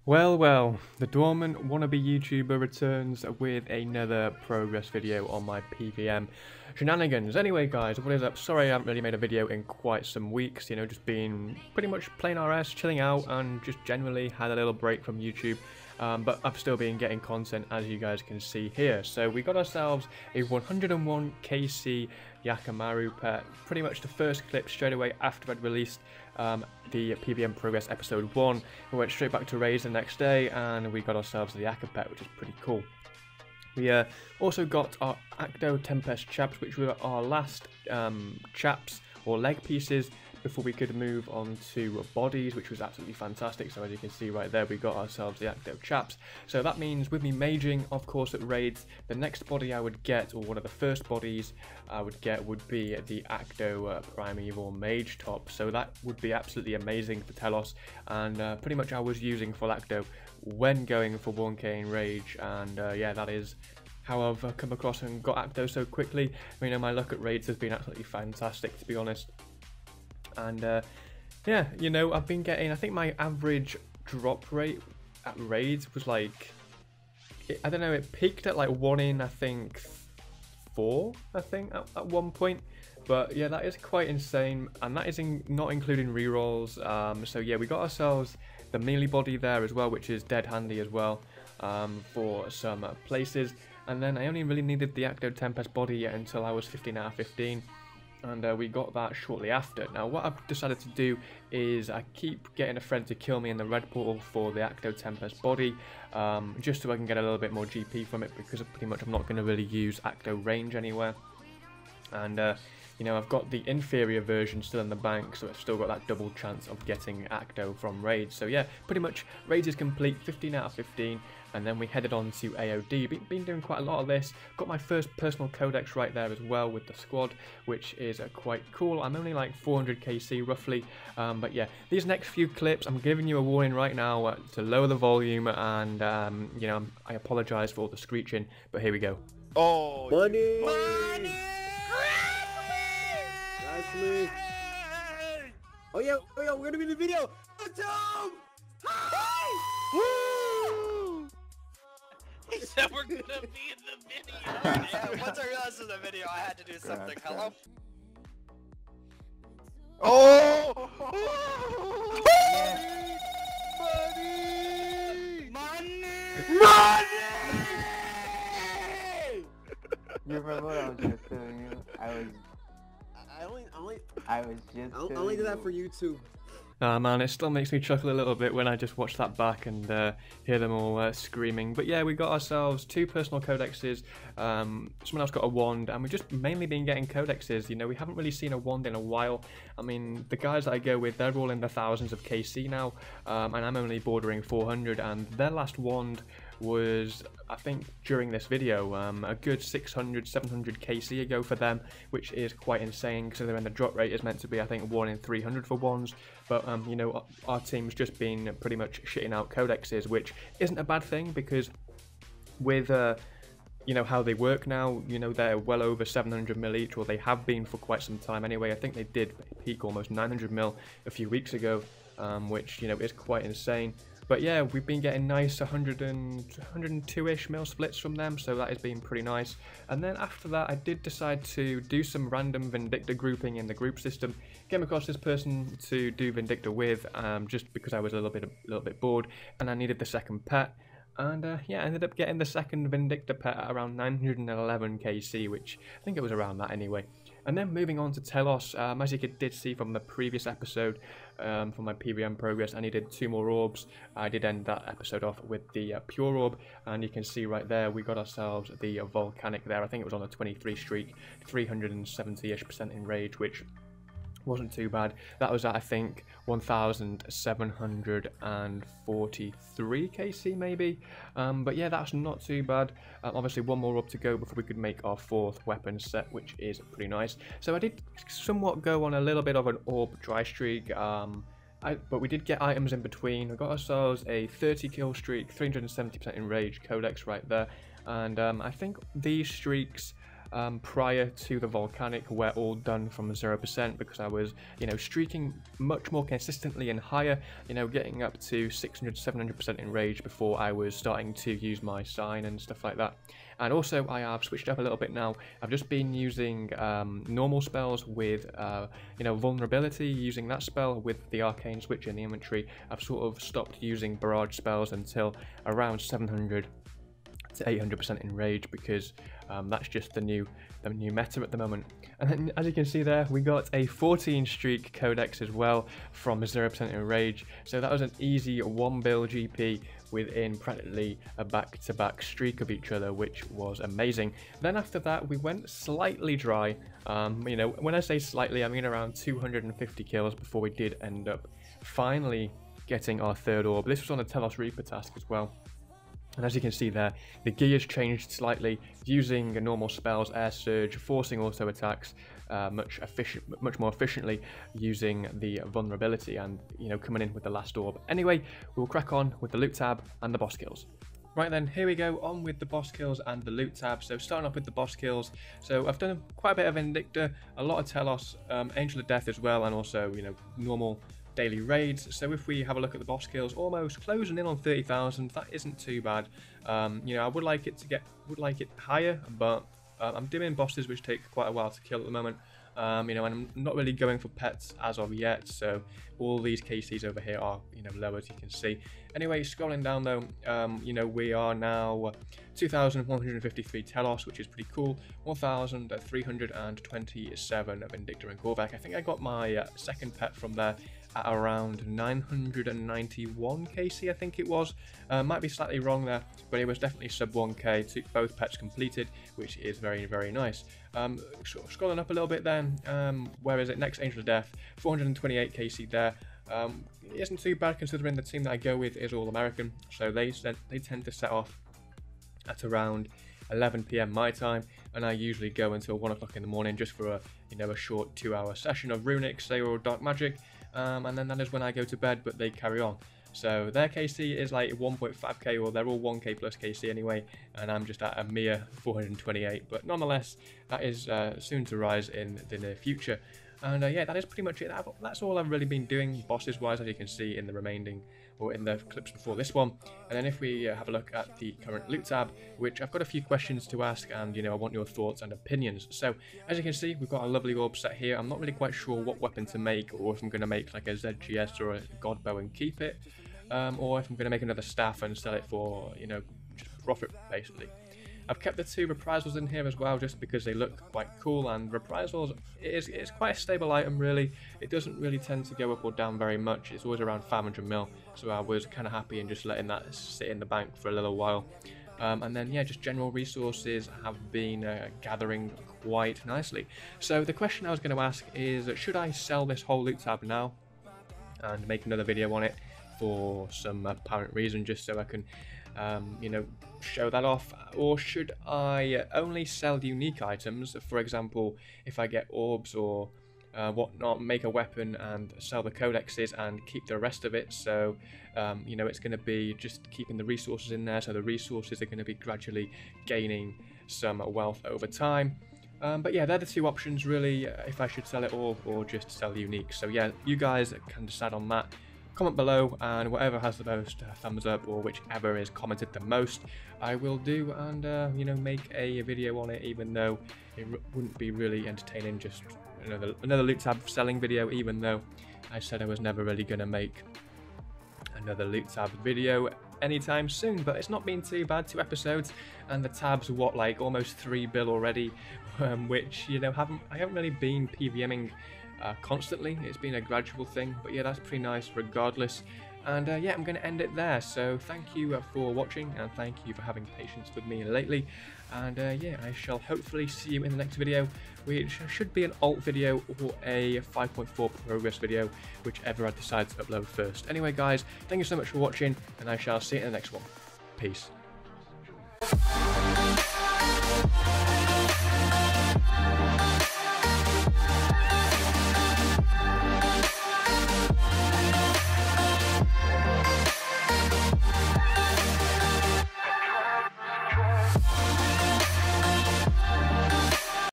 Well, the dormant wannabe YouTuber returns with another progress video on my PVM shenanigans. Anyway guys, what is up? Sorry I haven't really made a video in quite some weeks, just been pretty much playing RS, chilling out, and just generally had a little break from YouTube. But I've still been getting content, as you guys can see here. So we got ourselves a 101 KC Yakamaru pet, pretty much the first clip straight away after I'd released the PVM Progress episode 1. We went straight back to raids the next day and we got ourselves the Yaka pet, which is pretty cool. We also got our Acto Tempest chaps, which were our last chaps or leg pieces before we could move on to bodies, which was absolutely fantastic. So as you can see right there, we got ourselves the Acto chaps. So that means with me maging, of course, at raids, the next body I would get, or one of the first bodies I would get, would be the Acto Primeval Mage top. So that would be absolutely amazing for Telos, and pretty much I was using full Acto when going for 1k in Rage, and yeah, that is how I've come across and got Acto so quickly. My luck at raids has been absolutely fantastic, to be honest. And yeah, I've been getting, I think my average drop rate at raids was like, I don't know, it peaked at like 1 in, I think, 4, at one point. But yeah, that is quite insane, and that is not including rerolls. So yeah, we got ourselves the melee body there as well, which is dead handy as well for some places. And then I only really needed the Acto Tempest body until I was 15 out of 15. And we got that shortly after. Now what I've decided to do is I keep getting a friend to kill me in the red portal for the Acto Tempest body, just so I can get a little bit more GP from it, because pretty much I'm not going to really use Acto range anywhere. And I've got the inferior version still in the bank, so I've still got that double chance of getting Acto from raids. So yeah, pretty much raids is complete, 15 out of 15, and then we headed on to AOD. Been doing quite a lot of this. Got my first personal codex right there as well with the squad, which is quite cool. I'm only like 400 KC roughly, but yeah, these next few clips, I'm giving you a warning right now to lower the volume, and I apologise for all the screeching, but here we go. Oh, money! Money! Oh yeah, we're gonna be in the video. Wadup! Woo! He said we're gonna be in the video. Yeah, once I realized it was a video, I had to do something. Hello? Oh! Money! Money! You remember what I was just telling you? I only did that for you too. Man, it still makes me chuckle a little bit when I just watch that back and hear them all screaming. But yeah, we got ourselves 2 personal codexes, someone else got a wand, and we've just mainly been getting codexes. We haven't really seen a wand in a while. The guys that I go with, they're all in the thousands of KC now, and I'm only bordering 400, and their last wand was, I think, during this video, a good 600, 700 KC ago for them, which is quite insane considering the drop rate is meant to be, I think, 1 in 300 for wands. But our team's just been pretty much shitting out codexes, which isn't a bad thing, because with how they work now, they're well over 700 mil each, or they have been for quite some time anyway. I think they did peak almost 900 mil a few weeks ago, which is quite insane. But yeah, we've been getting nice 102-ish mil splits from them, so that has been pretty nice. And then after that, I did decide to do some random Vindicta grouping in the group system. Came across this person to do Vindicta with, just because I was a little bit bored, and I needed the second pet. And yeah, I ended up getting the second Vindicta pet at around 911 KC, which I think it was around that anyway. And then moving on to Telos, as you did see from the previous episode, for my PVM progress, I needed 2 more orbs. I did end that episode off with the pure orb, and you can see right there we got ourselves the volcanic there. I think it was on a 23 streak, 370-ish% in rage, which wasn't too bad. That was at, I think, 1,743 KC maybe, but yeah, that's not too bad. Obviously 1 more up to go before we could make our 4th weapon set, which is pretty nice. So I did somewhat go on a little bit of an orb dry streak, but we did get items in between. We got ourselves a 30 kill streak, 370% in rage codex right there, and I think these streaks prior to the volcanic were all done from 0% because I was, streaking much more consistently and higher, getting up to 600-700% in rage before I was starting to use my sign and stuff like that. And also I have switched up a little bit now. I've just been using normal spells with, vulnerability, using that spell with the arcane switch in the inventory. I've sort of stopped using barrage spells until around 700 to 800% in rage because that's just the new meta at the moment. And then, as you can see there, we got a 14 streak codex as well from 0% in rage. So that was an easy 1 bill GP within practically a back-to-back streak of each other, which was amazing. Then after that, we went slightly dry. When I say slightly, I mean around 250 kills before we did end up finally getting our 3rd orb. This was on a Telos Reaper task as well. And as you can see there, the gears changed slightly, using normal spells, air surge, forcing auto attacks much more efficiently, using the vulnerability and coming in with the last orb. Anyway, we'll crack on with the loot tab and the boss kills. Right then, here we go, on with the boss kills and the loot tab. So starting off with the boss kills. So I've done quite a bit of Indictor, a lot of Telos, Angel of Death as well, and also normal daily raids. So if we have a look at the boss kills, almost closing in on 30,000. That isn't too bad. I would like it higher, but I'm doing bosses which take quite a while to kill at the moment. And I'm not really going for pets as of yet, so all these KCs over here are low, as you can see. Anyway, scrolling down though, we are now 2,153 Telos, which is pretty cool. 1,327 of Indictor and Gorvek. I think I got my second pet from there at around 991 KC, I think it was. Might be slightly wrong there, but it was definitely sub 1k, to both pets completed, which is very, very nice. Scrolling up a little bit then, where is it? Next, Angel of Death, 428 KC there. It isn't too bad considering the team that I go with is all American, so they tend to set off at around 11 PM my time, and I usually go until 1 o'clock in the morning just for a short 2-hour session of Runic, Slayer, or Dark Magic, and then that is when I go to bed, but they carry on. So their KC is like 1.5k, or they're all 1k plus KC anyway, and I'm just at a mere 428, but nonetheless, that is soon to rise in the near future. And yeah, that is pretty much it. That's all I've really been doing bosses wise, as you can see in the remaining, or in the clips before this one. And then if we have a look at the current loot tab, which I've got a few questions to ask, and I want your thoughts and opinions. So as you can see, we've got a lovely orb set here. I'm not really quite sure what weapon to make, or if I'm going to make like a ZGS or a God Bow and keep it, or if I'm going to make another staff and sell it for just profit basically. I've kept the 2 reprisals in here as well, just because they look quite cool, and reprisals is quite a stable item really. It doesn't really tend to go up or down very much. It's always around 500 mil, so I was kind of happy in just letting that sit in the bank for a little while. And then yeah, just general resources have been gathering quite nicely. So the question I was going to ask is, should I sell this whole loot tab now and make another video on it for some apparent reason, just so I can show that off, or should I only sell unique items? For example, if I get orbs or whatnot, make a weapon and sell the codexes and keep the rest of it. So it's going to be just keeping the resources in there, so the resources are going to be gradually gaining some wealth over time. But yeah, they're the 2 options really, if I should sell it all or just sell the unique. So yeah, you guys can decide on that. Comment below, and whatever has the most thumbs up, or whichever is commented the most, I will do, and make a video on it, even though it wouldn't be really entertaining, just another loot tab selling video, even though I said I was never really going to make another loot tab video anytime soon. But it's not been too bad, 2 episodes, and the tab's what, like almost 3 bill already, which I haven't really been PVMing constantly. It's been a gradual thing, but yeah, that's pretty nice regardless. And yeah, I'm going to end it there. So thank you for watching, and thank you for having patience with me lately. And yeah, I shall hopefully see you in the next video, which should be an alt video or a 5.4 progress video, whichever I decide to upload first. Anyway guys, thank you so much for watching, and I shall see you in the next one. Peace.